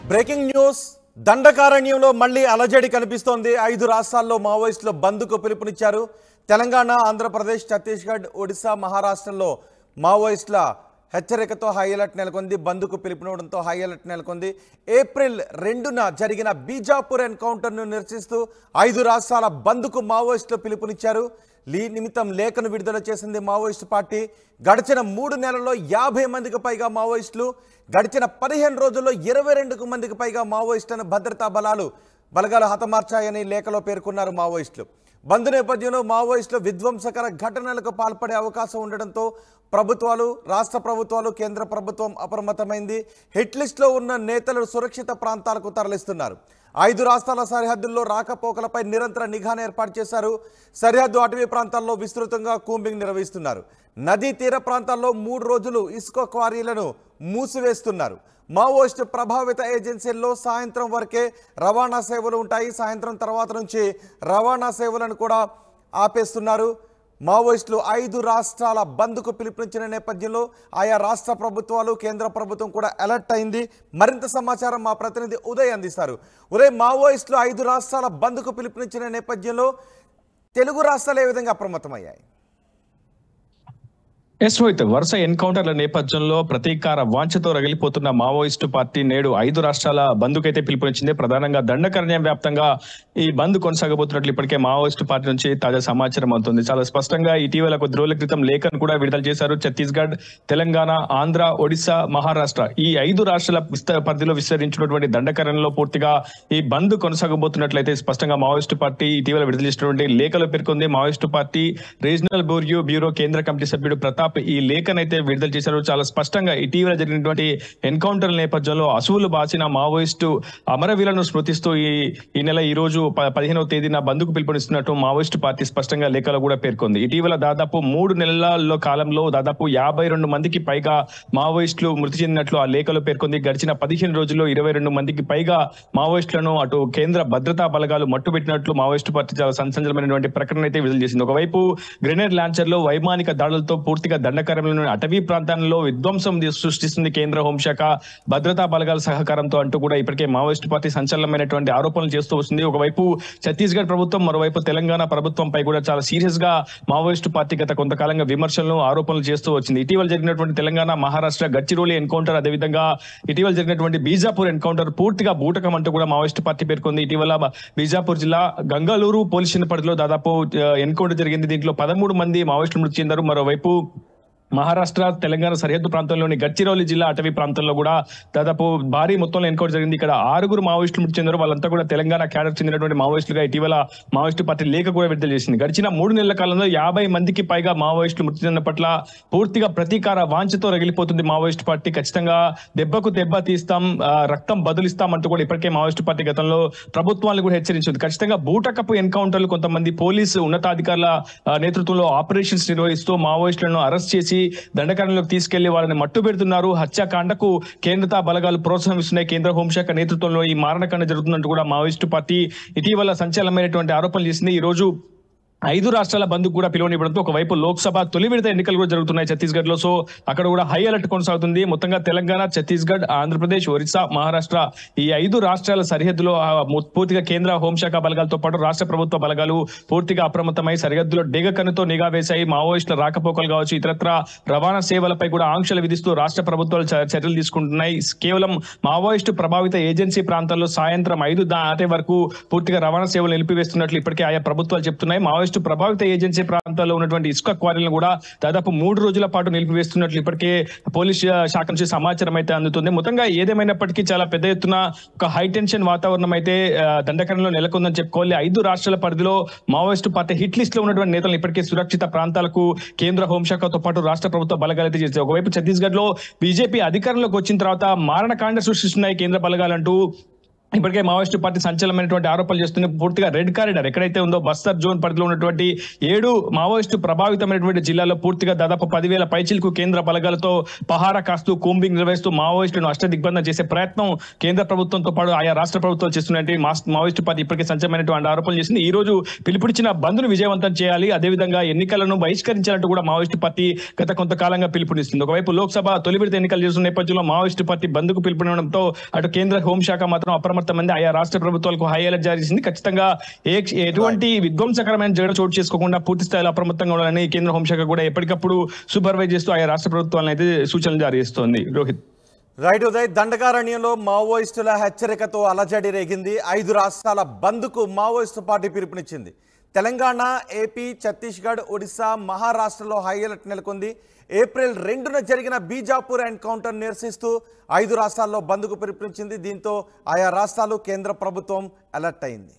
Breaking news దండకారణ్యంలో మళ్ళీ అలజడి కనిపిస్తోంది. 5 రాష్ట్రాల్లో మావోయిస్టులు బంద్కు పిలుపునిచ్చారు. తెలంగాణ, ఆంధ్రప్రదేశ్, ఛత్తీస్గఢ్, ఒడిశా, మహారాష్ట్రలో మావోయిస్టుల హెచ్చరికతో హై అలర్ట్ నెలకొంది. బంద్కు పిలుపునివ్వడంతో హై అలర్ట్ నెలకొంది. ఏప్రిల్ 2న జరిగిన బీజాపూర్ ఎన్కౌంటర్ను నిరసిస్తూ 5 రాష్ట్రాల బంద్కు మావోయిస్టులు పిలుపునిచ్చారు. ఈ నిమిత్తం లేఖను విడుదల చేసింది మావోయిస్టు పార్టీ. గడిచిన 3 నెలల్లో 50 మందికి పైగా మావోయిస్టులు, గడిచిన 15 రోజుల్లో 22 మందికి పైగా మావోయిస్టులను భద్రతా బలగాలు హతమార్చాయని లేఖలో పేర్కొన్నారు మావోయిస్టులు. బంద్ నేపథ్యంలో మావోయిస్టులు విధ్వంసకర ఘటనలకు పాల్పడే అవకాశం ఉండడంతో రాష్ట్ర ప్రభుత్వాలు, కేంద్ర ప్రభుత్వం అప్రమత్తమైంది. హిట్ లిస్టులో ఉన్న నేతలు సురక్షిత ప్రాంతాలకు తరలిస్తున్నారు. 5 రాష్ట్రాల సరిహద్దుల్లో రాకపోకలపై నిరంతర నిఘాను ఏర్పాటు చేశారు. సరిహద్దు అటవీ ప్రాంతాల్లో విస్తృతంగా కూంబింగ్ నిర్వహిస్తున్నారు. నదీ తీర ప్రాంతాల్లో 3 రోజులు ఇసుక క్వారీలను మూసివేస్తున్నారు. మావోయిస్టు ప్రభావిత ఏజెన్సీల్లో సాయంత్రం వరకే రవాణా సేవలు ఉంటాయి. సాయంత్రం తర్వాత నుంచి రవాణా సేవలను కూడా ఆపేస్తున్నారు. మావోయిస్టులు 5 రాష్ట్రాల బంద్కు పిలుపునిచ్చిన నేపథ్యంలో ఆయా రాష్ట్ర ప్రభుత్వాలు, కేంద్ర ప్రభుత్వం కూడా అలర్ట్ అయింది. మరింత సమాచారం మా ప్రతినిధి ఉదయ్ అందిస్తారు. ఉదయ్, మావోయిస్టులు 5 రాష్ట్రాల బంద్కు పిలుపునిచ్చిన నేపథ్యంలో తెలుగు రాష్ట్రాలు ఏ విధంగా అప్రమత్తమయ్యాయి? రోహిత్, వరుస ఎన్కౌంటర్ల నేపథ్యంలో ప్రతీకార వాంఛతో రగిలిపోతున్న మావోయిస్టు పార్టీ నేడు 5 రాష్ట్రాల బంద్కైతే పిలుపునిచ్చింది. ప్రధానంగా దండకారణ్యం వ్యాప్తంగా ఈ బంద్ కొనసాగబోతున్నట్లు ఇప్పటికే మావోయిస్టు పార్టీ నుంచి తాజా సమాచారం అవుతుంది. చాలా స్పష్టంగా ఇటీవల కొద్ది రోజుల క్రితం లేఖను కూడా విడుదల చేశారు. ఛత్తీస్గఢ్, తెలంగాణ, ఆంధ్ర, ఒడిశా, మహారాష్ట్ర ఈ 5 రాష్ట్రాల పరిధిలో విస్తరించినటువంటి దండకారణ్యంలో పూర్తిగా ఈ బంద్ కొనసాగబోతున్నట్లయితే స్పష్టంగా మావోయిస్టు పార్టీ ఇటీవల విడుదల చేసినటువంటి లేఖలో పేర్కొంది. మావోయిస్టు పార్టీ రీజనల్ బ్యూరో కేంద్ర కమిటీ సభ్యుడు ప్రతాప్ ఈ లేఖనైతే విడుదల చేశారు. చాలా స్పష్టంగా ఇటీవల జరిగినటువంటి ఎన్కౌంటర్ నేపథ్యంలో అసువులు బాసిన మావోయిస్టు అమరవీరులను స్మృతిస్తూ ఈ రోజు 15వ తేదీన బంద్కు పిలుపునిస్తున్నట్టు మావోయిస్టు పార్టీ స్పష్టంగా లేఖలో కూడా పేర్కొంది. ఇటీవల దాదాపు 3 నెలల కాలంలో దాదాపు 52 మందికి పైగా మావోయిస్టులు మృతి చెందినట్లు ఆ లేఖలో పేర్కొంది. గడిచిన 15 రోజుల్లో 22 మందికి పైగా మావోయిస్టులను అటు కేంద్ర భద్రతా బలగాలు మట్టుబెట్టినట్లు మావోయిస్టు పార్టీ చాలా సంచలనమైనటువంటి ప్రకటన అయితే విడుదల చేసింది. ఒకవైపు గ్రెనేడ్ లాంచర్లు, వైమానిక దాడులతో పూర్తిగా దండకారణ్యంలోని అటవీ ప్రాంతాల్లో విధ్వంసం సృష్టిస్తుంది కేంద్ర హోంశాఖ భద్రతా బలగాల సహకారంతో అంటూ కూడా ఇప్పటికే మావోయిస్టు పార్టీ సంచలనమైనటువంటి ఆరోపణలు చేస్తూ వస్తుంది. ఒకవైపు ఛత్తీస్గఢ్ ప్రభుత్వం, మరోవైపు తెలంగాణ ప్రభుత్వంపై కూడా చాలా సీరియస్ గా మావోయిస్టు పార్టీ గత కొంతకాలంగా విమర్శలను, ఆరోపణలు చేస్తూ వచ్చింది. ఇటీవల జరిగినటువంటి తెలంగాణ, మహారాష్ట్ర గడ్చిరోలి ఎన్కౌంటర్, అదేవిధంగా ఇటీవల జరిగినటువంటి బీజాపూర్ ఎన్కౌంటర్ పూర్తిగా బూటకం అంటూ కూడా మావోయిస్టు పార్టీ పేర్కొంది. ఇటీవల బీజాపూర్ జిల్లా గంగాలూరు పోలీస్ స్టేషన్ పరిధిలో దాదాపు ఎన్కౌంటర్ జరిగింది. దీంట్లో 13 మంది మావోయిస్టులు మృతి చెందారు. మరోవైపు మహారాష్ట్ర, తెలంగాణ సరిహద్దు ప్రాంతంలోని గడ్చిరోలి జిల్లా అటవీ ప్రాంతంలో కూడా దాదాపు భారీ మొత్తంలో ఎన్కౌంటర్ జరిగింది. ఇక్కడ 6 మావోయిస్టులు మృతి చెందారు. వాళ్ళంతా కూడా తెలంగాణ క్యాడర్ చెందినటువంటి మావోయిస్టులుగా ఇటీవల మావోయిస్టు పార్టీ లేఖ కూడా విడుదల చేసింది. గడిచిన 3 నెలల కాలంలో 50 మందికి పైగా మావోయిస్టులు మృతి చెందిన పట్ల పూర్తిగా ప్రతీకార వాంఛతో రగిలిపోతుంది మావోయిస్టు పార్టీ. ఖచ్చితంగా దెబ్బకు దెబ్బ తీస్తాం, రక్తం బదులిస్తాం అంటూ కూడా ఇప్పటికే మావోయిస్టు పార్టీ గతంలో ప్రభుత్వాలను కూడా హెచ్చరించింది. ఖచ్చితంగా బూటకపు ఎన్కౌంటర్లు, కొంతమంది పోలీసు ఉన్నతాధికారుల నేతృత్వంలో ఆపరేషన్స్ నిర్వహిస్తూ మావోయిస్టులను అరెస్ట్ చేసి దండకారణ్యంలోకి తీసుకెళ్లి వాళ్ళని మట్టు పెడుతున్నారు. హత్యాకాండకు కేంద్ర బలగాలు ప్రోత్సహిస్తున్నాయి. కేంద్ర హోంశాఖ నేతృత్వంలో ఈ మారణకాండ జరుగుతుందంటూ కూడా మావోయిస్టు పార్టీ ఇటీవల సంచలనమైనటువంటి ఆరోపణలు చేసింది. ఈ రోజు 5 రాష్ట్రాల బంద్కు కూడా పిలువనివ్వడంతో ఒకవైపు లోక్సభ తొలి విడత ఎన్నికలు కూడా జరుగుతున్నాయి ఛత్తీస్గఢ్ లో. సో అక్కడ కూడా హై అలర్ట్ కొనసాగుతుంది. మొత్తంగా తెలంగాణ, ఛత్తీస్గఢ్, ఆంధ్రప్రదేశ్, ఒరిస్సా, మహారాష్ట్ర ఈ 5 రాష్ట్రాల సరిహద్దులో పూర్తిగా కేంద్ర హోంశాఖ బలగాలతో పాటు రాష్ట్ర ప్రభుత్వ బలగాలు పూర్తిగా అప్రమత్తమై సరిహద్దులో డేగ కన్నుతో నిఘా వేశాయి. మావోయిస్టుల రాకపోకలు కావచ్చు, ఇతరత్ర రవాణా సేవలపై కూడా ఆంక్షలు విధిస్తూ రాష్ట్ర ప్రభుత్వాలు చర్యలు తీసుకుంటున్నాయి. కేవలం మావోయిస్టు ప్రభావిత ఏజెన్సీ ప్రాంతాల్లో సాయంత్రం 5 దాటే వరకు పూర్తిగా రవాణా సేవలు నిలిపివేస్తున్నట్లు ఇప్పటికే ఆయా ప్రభుత్వాలు చెప్తున్నాయి. మావోయిస్టు ప్రభావిత ఏజెన్సీ ప్రాంతాల్లో ఉన్నటువంటి ఇసుక క్వారీలను కూడా దాదాపు 3 రోజుల పాటు నిలిపివేస్తున్నట్లు ఇప్పటికే పోలీస్ శాఖ నుంచి సమాచారం అయితే అందుతుంది. మొత్తంగా ఏదేమైనప్పటికీ చాలా పెద్ద ఎత్తున ఒక హై టెన్షన్ వాతావరణం అయితే దండకారణ్యంలో నెలకొందని చెప్పుకోవాలి. 5 రాష్ట్రాల పరిధిలో మావోయిస్టు పార్టీ హిట్ లిస్ట్ లో ఉన్నటువంటి నేతలు ఇప్పటికే సురక్షిత ప్రాంతాలకు కేంద్ర హోంశాఖతో పాటు రాష్ట్ర ప్రభుత్వ బలగాలు అయితే చేస్తాయి. ఒకవైపు ఛత్తీస్గఢ్ లో బీజేపీ అధికారంలోకి వచ్చిన తర్వాత మారణకాండ సృష్టిస్తున్నాయి కేంద్ర బలగాలంటూ ఇప్పటికే మావోయిస్టు పార్టీ సంచలనమైనటువంటి ఆరోపణలు చేస్తుంది. పూర్తిగా రెడ్ కారిడార్ ఎక్కడైతే ఉందో బస్తర్ జోన్ పరిధిలో ఉన్నటువంటి 7 మావోయిస్టు ప్రభావితమైనటువంటి జిల్లాల్లో పూర్తిగా దాదాపు 10,000 పైచిలకు కేంద్ర బలగాలతో పహారా కాస్తూ కూంబింగ్ నిర్వహిస్తూ మావోయిస్టులను అష్టదిగ్బంధనం చేసే ప్రయత్నం కేంద్ర ప్రభుత్వంతో పాటు ఆయా రాష్ట్ర ప్రభుత్వాలు చేస్తున్నటువంటి మావోయిస్టు పార్టీ ఇప్పటికే సంచలనమైనటువంటి ఆరోపణలు చేసింది. ఈ రోజు పిలుపునిచ్చిన బంద్ను విజయవంతం చేయాలి, అదేవిధంగా ఎన్నికలను బహిష్కరించాలంటూ కూడా మావోయిస్టు పార్టీ గత కొంతకాలంగా పిలుపునిస్తుంది. ఒకవైపు లోక్సభ తొలి విడత ఎన్నికలు చేస్తున్న నేపథ్యంలో మావోయిస్టు పార్టీ బంద్కు పిలుపునివ్వడంతో అటు కేంద్ర హోంశాఖ మాత్రం అప్రమత్తమైంది. ఆయా రాష్ట్ర ప్రభుత్వాలకు హై అలర్ట్ జారీ చేసింది. ఖచ్చితంగా ఎటువంటి విధ్వంసకరమైన జగడ చోటు చేసుకోకుండా పూర్తి స్థాయిలో అప్రమత్తంగా ఉండాలని కేంద్ర హోంశాఖ కూడా ఎప్పటికప్పుడు సూపర్వైజ్ చేస్తూ ఆయా రాష్ట్ర ప్రభుత్వాలను అయితే సూచనలు జారీ చేస్తోంది. రోహిత్. రైట్ ఉదయ్, దండకారణ్యంలో మావోయిస్టుల హెచ్చరికతో అలజడి రేగింది. 5 రాష్ట్రాల బంద్కు మావోయిస్టు పార్టీ పిలుపునిచ్చింది. తెలంగాణ, ఏపీ, ఛత్తీస్గఢ్, ఒడిశా, మహారాష్ట్రలో హై అలర్ట్ నెలకొంది. ఏప్రిల్ 2న జరిగిన బీజాపూర్ ఎన్కౌంటర్ నిరసిస్తూ 5 రాష్ట్రాల్లో బంద్కు పిలుపునిచ్చింది. దీంతో ఆయా రాష్ట్రాలు కేంద్ర ప్రభుత్వం అలర్ట్ అయింది.